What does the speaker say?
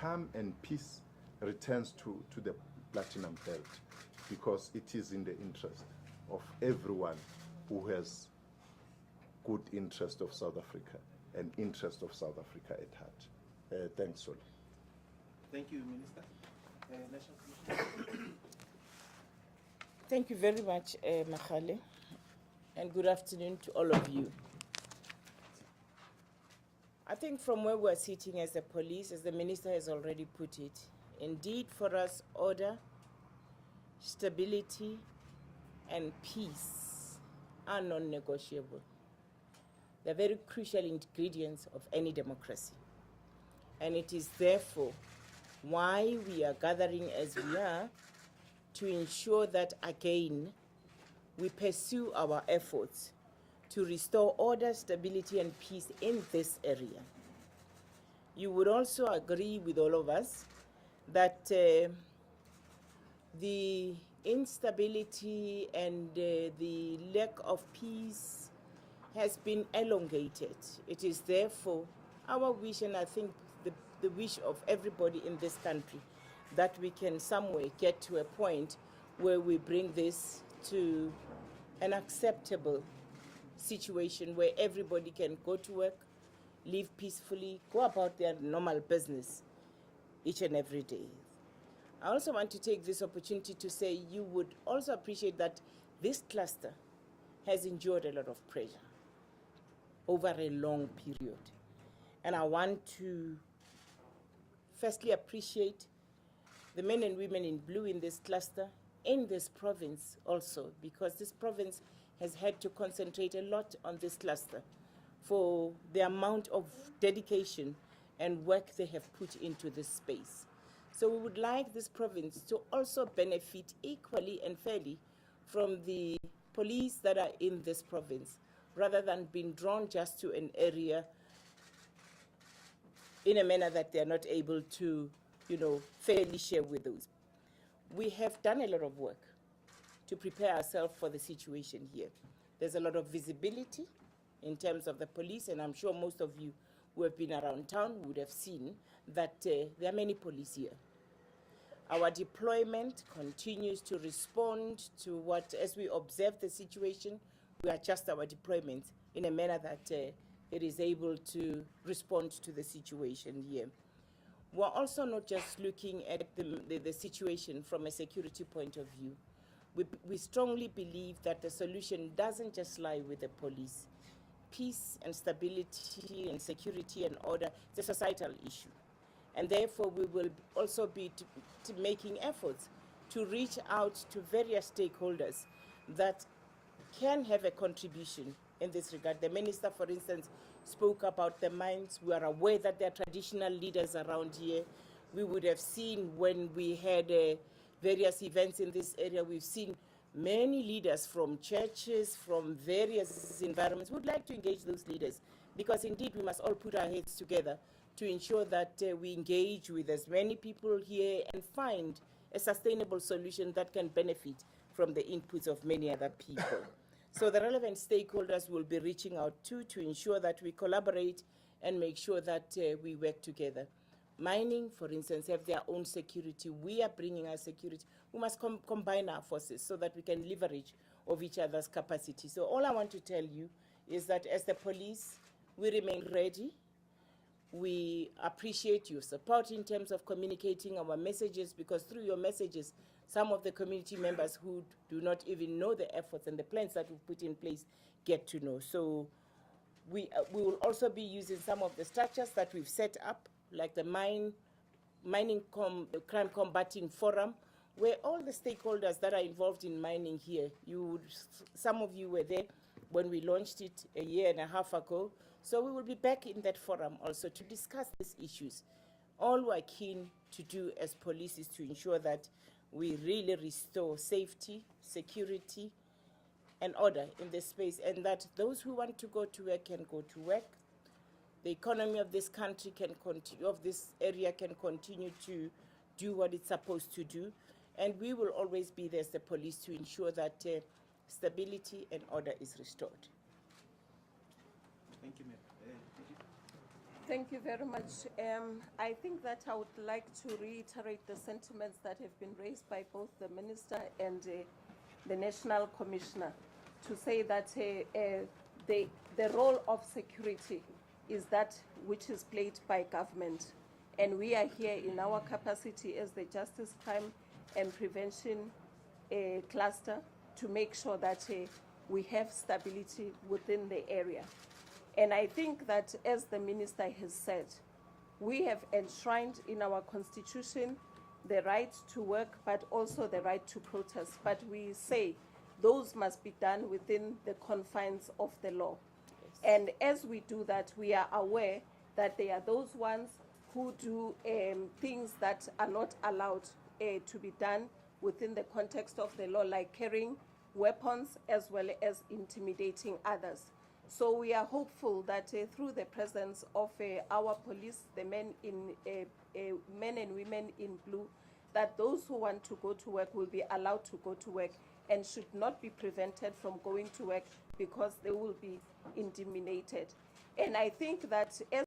calm and peace returns to the Platinum Belt, because it is in the interest of everyone who has good interest of South Africa and interest of South Africa at heart. Thanks, Sol. Thank you, Minister. National Commissioner. Thank you very much, Makgale, and good afternoon to all of you. I think from where we're sitting as the police, as the Minister has already put it, indeed for us, order, stability, and peace are non-negotiable. They're very crucial ingredients of any democracy. And it is therefore why we are gathering as we are, to ensure that again we pursue our efforts to restore order, stability, and peace in this area. You would also agree with all of us that the instability and the lack of peace has been elongated. It is therefore our wish, and I think the wish of everybody in this country, that we can some way get to a point where we bring this to an acceptable situation where everybody can go to work, live peacefully, go about their normal business each and every day. I also want to take this opportunity to say you would also appreciate that this cluster has endured a lot of pressure over a long period. And I want to firstly appreciate the men and women in blue in this cluster, in this province also, because this province has had to concentrate a lot on this cluster for the amount of dedication and work they have put into this space. So we would like this province to also benefit equally and fairly from the police that are in this province, rather than being drawn just to an area in a manner that they are not able to, fairly share with those. We have done a lot of work to prepare ourselves for the situation here. There's a lot of visibility in terms of the police, and I'm sure most of you who have been around town would have seen that there are many police here. Our deployment continues to respond to what, as we observe the situation, we adjust our deployment in a manner that it is able to respond to the situation here. We're also not just looking at the situation from a security point of view. We strongly believe that the solution doesn't just lie with the police. Peace and stability and security and order is a societal issue. And therefore, we will also be making efforts to reach out to various stakeholders that can have a contribution in this regard. The Minister, for instance, spoke about the mines. We are aware that there are traditional leaders around here. We would have seen when we had various events in this area, we've seen many leaders from churches, from various environments. We'd like to engage those leaders, because indeed we must all put our heads together to ensure that we engage with as many people here and find a sustainable solution that can benefit from the inputs of many other people. So the relevant stakeholders will be reaching out to ensure that we collaborate and make sure that we work together. Mining, for instance, have their own security. We are bringing our security. We must combine our forces so that we can leverage of each other's capacity. So all I want to tell you is that as the police, we remain ready. We appreciate your support in terms of communicating our messages, because through your messages, some of the community members who do not even know the efforts and the plans that we've put in place get to know. So we will also be using some of the structures that we've set up, like the Mining Crime Combating Forum, where all the stakeholders that are involved in mining here, some of you were there when we launched it a year and a half ago. So we will be back in that forum also to discuss these issues. All we're keen to do as police is to ensure that we really restore safety, security, and order in this space, and that those who want to go to work can go to work. The economy of this country can continue, of this area can continue to do what it's supposed to do. And we will always be there as the police to ensure that stability and order is restored. Thank you, Mayor. Thank you very much. I think that I would like to reiterate the sentiments that have been raised by both the Minister and the National Commissioner to say that the role of security is that which is played by government. And we are here in our capacity as the Justice, Crime and Prevention cluster to make sure that we have stability within the area. And I think that, as the Minister has said, we have enshrined in our Constitution the right to work, but also the right to protest. But we say those must be done within the confines of the law. And as we do that, we are aware that there are those ones who do things that are not allowed to be done within the context of the law, like carrying weapons as well as intimidating others. So we are hopeful that through the presence of our police, the men and women in blue, that those who want to go to work will be allowed to go to work and should not be prevented from going to work because they will be intimidated. And I think that as